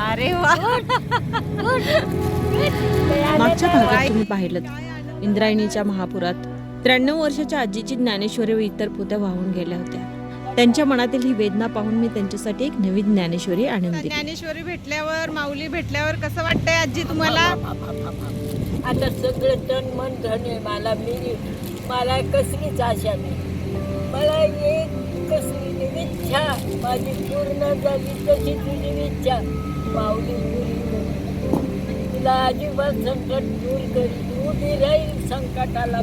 अरे वा. मागच्या भागात तुम्ही पाहिलं इंद्रायणीच्या महापुरात 93 वर्षाच्या आजीची ज्ञानेश्वरी व इतर पोथ्या वाहून गेल्या होत्या. त्यांच्या मनातील ही वेदना पाहून मी त्यांच्यासाठी एक नवीन ज्ञानेश्वरी आणून दिली. ज्ञानेश्वरी भेटल्यावर, माऊली भेटल्यावर कसं वाटतंय आजी तुम्हाला? आता सगळं तन मन धन आहे मला कसलीच आशा नाही. मला एक कसली इच्छा माझी पूर्ण झाली तशी तुझी इच्छा माऊली पूर्ण तुला अजिबात संकट दूर करी उभी राहील संकटाला.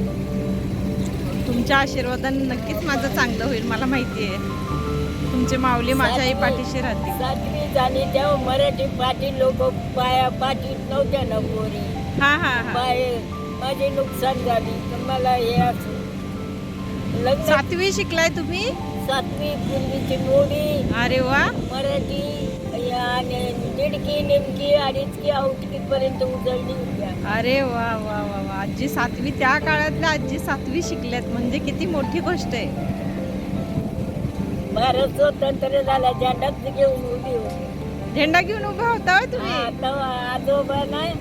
तुमच्या आशीर्वादाने नक्कीच माझं चांगलं होईल, मला माहिती आहे. तुमचे माऊली माझ्याही पाठीशी राहतील. 7वी झाली तेव्हा मराठी पाटी लोक पाठीत नव्हत्या ना पोरी. हा हा हा. माझी नुकसान झाली तर मला हे असं 7वी शिकलाय तुम्ही? 7वी पूर्वीची मोडी. अरे वा. मराठी आणि दीडकी नेमकी अडीचकी आवटकी पर्यंत उजळली होत्या. अरे वा वा वा वा. आजी 7वी, त्या काळातल्या आजी 7वी शिकल्यात म्हणजे किती मोठी गोष्ट आहे. भारत स्वतंत्र झाला झेंडाच घेऊन उभी होती. झेंडा घेऊन उभा होता होय तुम्ही? आजोबा नाही,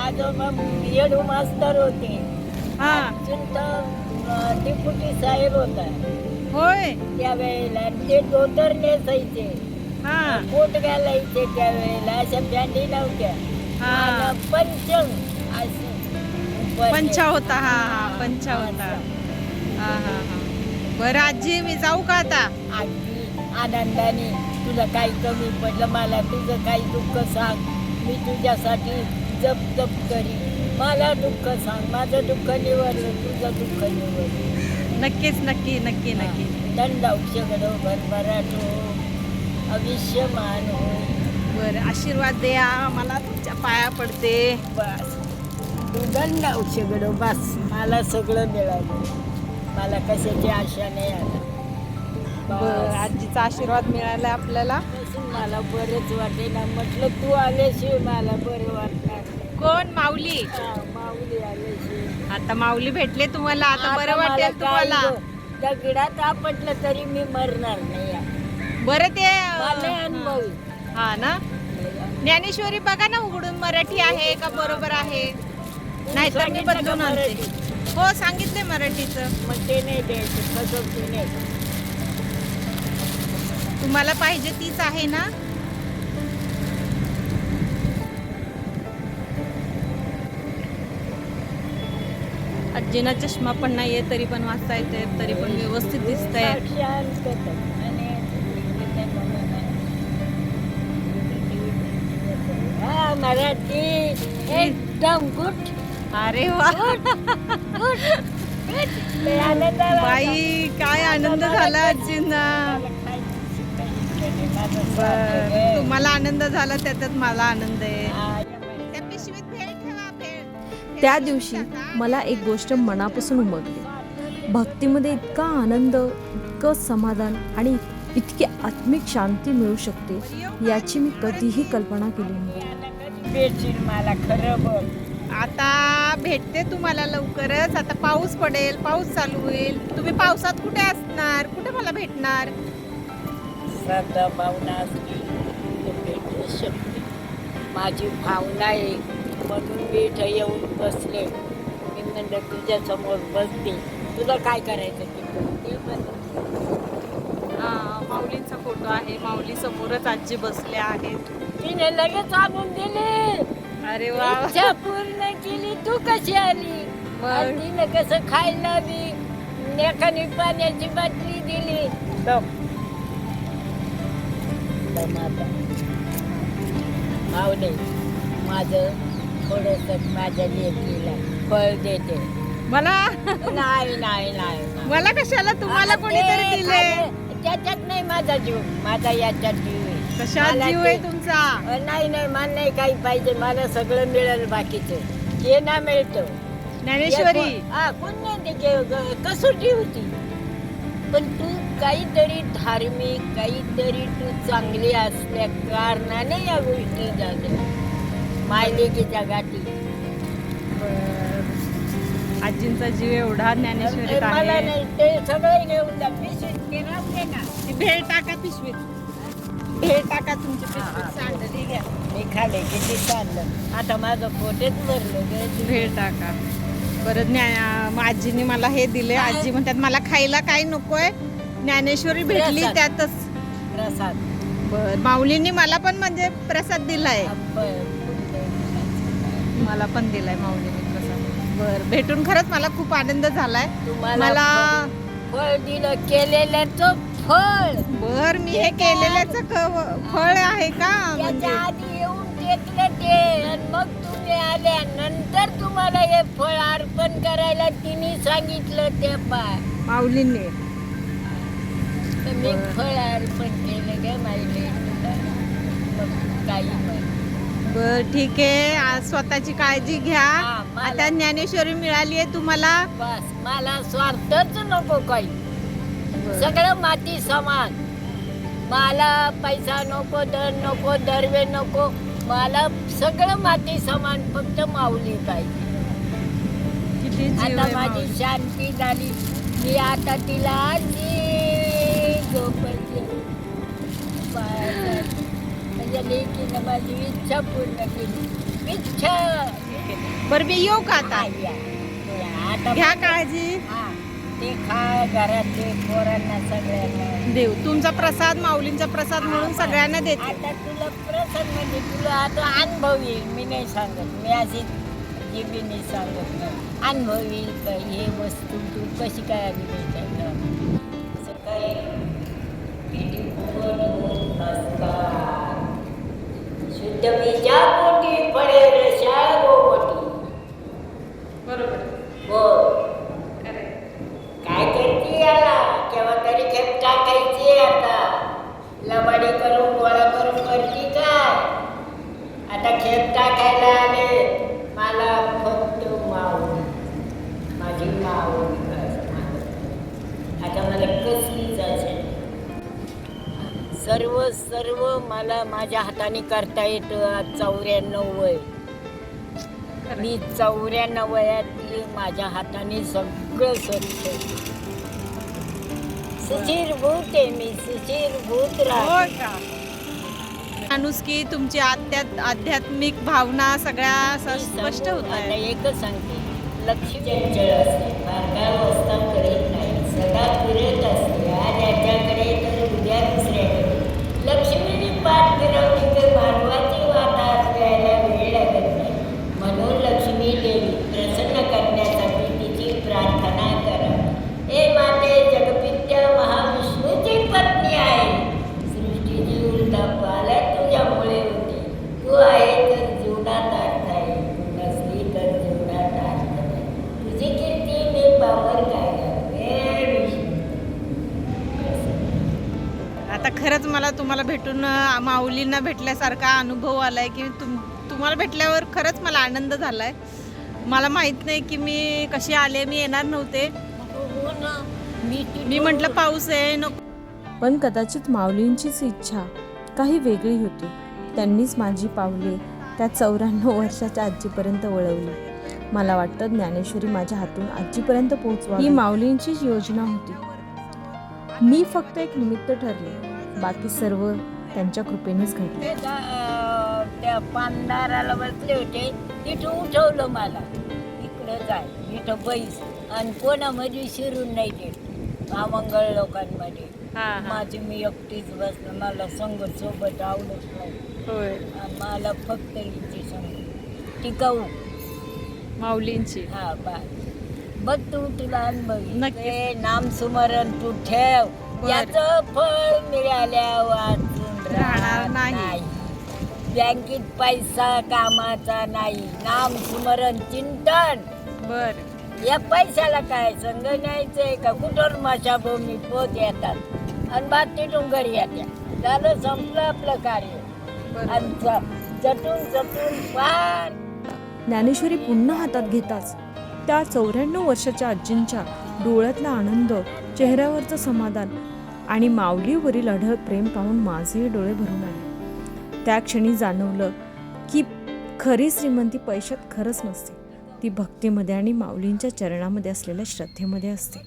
आजोबा येडू मास्तर होते. डिप्युटी साहेब होता होय. त्यावेळेला ते धोतर नेसायचे, कोट घालायचे. त्यावेळेला अशा पॅन्टी नव्हत्या. पंचा होता. हा हा पंचा होता. हा हा हा. बरं आजी, मी जाऊ का आता? आजी आनंदाने तुला काही कमी पडलं मला तुझं काही दुःख सांग, मी तुझ्यासाठी जप जप करी. मला दुःख सांग, माझं दुःख निवडलं, तुझं दुःख निवडलं. नक्कीच नक्की नक्की नक्की. दंडाक्षगडो भरभराटो अविष्यमान होय. बरं आशीर्वाद द्या मला, तुमच्या पाया पडते. बस तू दंडाक्षगडो बस, मला सगळं मिळालं, मला कशाची आशा नाही आता. बरं आजीचा आशीर्वाद मिळाला आपल्याला. मला बरंच वाटे ना. म्हटलं तू आल्याशिवाय मला बरं वाटणार. कोण? माऊली. माऊली आल्याशिवाय. आता माऊली भेटले तुम्हाला, आता बरं वाटेल तुम्हाला. दगडात आपटलं तरी मी मरणार नाही. बरं ते अनुभव. हा ना. ज्ञानेश्वरी बघा ना उघडून, मराठी आहे का बरोबर आहे, नाहीतर मी बदलून आणते. हो सांगितले मराठीचं. मग ते नाही द्यायचं, कसं ते नाही. तुम्हाला पाहिजे तीच आहे ना? आजीना चष्मा पण नाहीये तरी पण वाचता येते, तरी पण व्यवस्थित दिसतंय. मराठी एकदम गुड. अरे वा. बाई काय आनंद झाला आजींना. तुम्हाला आनंद झाला त्याच्यात मला आनंद आहे. त्या पिशवीत भेळ ठेवा, भेळ. त्या दिवशी मला एक गोष्ट मनापासून उमगली. भक्तीमध्ये इतका आनंद, इतकं समाधान आणि इतकी आत्मिक शांती मिळू शकते याची मी कधीही कल्पना केली नाही. भेटशील मला खरं बोल. आता भेटते तुम्हाला लवकरच. आता पाऊस पडेल, पाऊस चालू होईल. तुम्ही पावसात कुठे असणार, कुठे मला भेटणार? श्रद्धा भावना असली तर भेटू शकते. माझी भावना आहे म्हणून मी इथं येऊन बसले. मी म्हणलं तुझ्या समोर बसते, तुला काय करायचं ते माऊलींचा फोटो आहे, माऊली समोरच आजी बसल्या आहेत. तिने लगेच आणून दिली. अरे वा. इच्छा पूर्ण केली. तू कशी आली? तिने कसं खायला बी एकाने पाण्याची बाटली दिली. मावले माझं थोडस माझ्या लेकीला फळ देते. मला नाही नाही नाही मला कशाला, तुम्हाला कोणीतरी दिले. त्याच्यात नाही माझा जीव, माझा याच्यात जीव आहे. कशात जीव आहे तुमचा? नाही नाही मला नाही काही पाहिजे, मला सगळं मिळेल. बाकीचं हे ना मिळतं. ज्ञानेश्वरी कोण नाही कसोटी होती, पण तू काहीतरी धार्मिक, काहीतरी तू चांगली असल्या कारणाने या गोष्टी झाल्या मायलेकीच्या गाठी. आजींचा जीव एवढा ज्ञानेश्वरीत मला आहे. नाही ते सगळं घेऊन जा. पिशवीत ना ती भेळ टाका पिशवीत. भेळ टाका तुमची बिस्किट सांडली घ्या. मी खाले किती चाललं आता माझं पोटेच भरलं ग. भेळ टाका. बरं आजीने मला हे दिले. आजी म्हणतात मला खायला काही नकोय, ज्ञानेश्वरी भेटली प्रसाद. त्यातच. प्रसाद बर, माऊलींनी मला पण म्हणजे प्रसाद दिलाय. मला पण दिलाय माऊलींनी प्रसाद. बर, भेटून खरंच मला खूप आनंद झालाय. तुम्हाला मला फळ दिलं केलेल्याचं फळ. बर, मी हे केलेल्याच फळ आहे का याच्या म्हणजे? आधी येऊन टेकलं ते आणि मग तुम्ही आल्यानंतर तुम्हाला हे फळ अर्पण करायला तिने सांगितलं ते पाय. माऊलींनी तर मी फळ अर्पण केलं ग माहिले काही म्हण. बर, ठीक आहे. आज स्वतःची काळजी घ्या. हा, मला- आता ज्ञानेश्वरी मिळाली आहे तुम्हाला. बस मला स्वार्थच नको काही. सगळं माती समान. मला पैसा नको, धन नको, दरवे नको. मला सगळं माती समान, फक्त माऊली पाहिजे. किती जीव आता आहे माझी माऊली. शांती झाली. मी आता तिला झोपली. म्हणजे लेकीनं माझी इच्छा पूर्ण केली. इच्छा. बरं, मी येऊ का आता? आता घ्या काळजी. हा, ते खा घरातले पोरांना सगळ्यांना देव तुमचा प्रसाद, माऊलींचा प्रसाद म्हणून सगळ्यांना देते. आता तुला प्रसन्न म्हणजे तुला आता अनुभव येईल. मी नाही सांगत, मी अशी जी नाही सांगत नाही. अनुभव येईल का हे वस्तू तू कशी काय आली नाही सकाळी शुद्ध बीजा पोटी पडेल शाळ गोवटी. बरोबर. हो, काय करते याला केव्हा तरी खेप टाकायची. आता लबाडी करून गोळा करून करते काय. आता खेप टाकायला आले. मला फक्त माऊली, माझी माऊली बस. आता मला कसलीच असेल सर्व मला माझ्या हाताने करता येतं. आज 94 वय. मी 94 वयातली माझ्या हाताने सगळं करते. सुचिरभूत आहे मी, सुचिरभूत हो राहते. का? माणुसकी, तुमची आध्यात्मिक भावना सगळ्या असं स्पष्ट होत आता आहे. एकच सांगते, लक्ष्मी चंचल असते, फारका अवस्था करीत नाही, सदा फिरत असते. आज याच्याकडे तर उद्या दुसऱ्याकडे. लक्ष्मीने पाठ फिरवली तर मानवाची वाटा असल्याला वेळ लागत नाही. म्हणून लक्ष्मी देवी प्रसन्न करण्यासाठी तिची प्रार्थना करा. हे माते जगपित्या महाविष्णूची पत्नी आहे. सृष्टीची उलटापाला तुझ्यामुळे होते. तू आहे तर जीवनात अर्थ आहे, तू नसली तर जीवनात अर्थ नाही. तुझी कीर्ती मी पावर काय आता खरंच मला तुम्हाला भेटून माऊलींना भेटल्यासारखा अनुभव आलाय की तुम्हाला भेटल्यावर खरंच मला आनंद झालाय. मला माहित नाही की मी कशी आले. मी येणार नव्हते. मी म्हटलं पाऊस आहे नको. पण कदाचित माऊलींचीच इच्छा काही वेगळी होती. त्यांनीच माझी पावले त्या 94 वर्षाच्या आजीपर्यंत वळवली. मला वाटतं ज्ञानेश्वरी माझ्या हातून आजीपर्यंत पोहोचवावी ही माऊलींचीच योजना होती. मी फक्त एक निमित्त ठरले. बाकी सर्व त्यांच्या कृपेनेच घडले. त्या पानदाराला बसले होते, तिथं उठवलं मला. इकडं जाय, इथं बैस. आणि कोणामध्ये शिरून नाही देत. अमंगळ लोकांमध्ये माझी मी एकटीच बसणं. मला संग सोबत आवडत नाही. आणि मला फक्त हिची संग टिकाऊ माऊलींची. हा बघ तू तुला अनुभवी नक्कीच. ते नामस्मरण तू ठेव. याचं फळ मिळाल्या वाचून राहणार नाही. बँकेत पैसा कामाचा नाही. नामस्मरण चिंतन. बर, या पैशाला काय संग न्यायचंय का. कुठं मशाभूमी पोत येतात आणि बात तिथून घरी येतात. झालं, संपलं आपलं कार्य. आणि जटून पार. ज्ञानेश्वरी पुन्हा हातात घेताच त्या 94 वर्षाच्या आजींच्या डोळ्यातला आनंद, चेहऱ्यावरचं समाधान आणि माऊलीवरील अढळ प्रेम पाहून माझेही डोळे भरून आले. त्या क्षणी जाणवलं की खरी श्रीमंती पैशात खरंच नसते. ती भक्तीमध्ये आणि माऊलींच्या चरणामध्ये असलेल्या श्रद्धेमध्ये असते.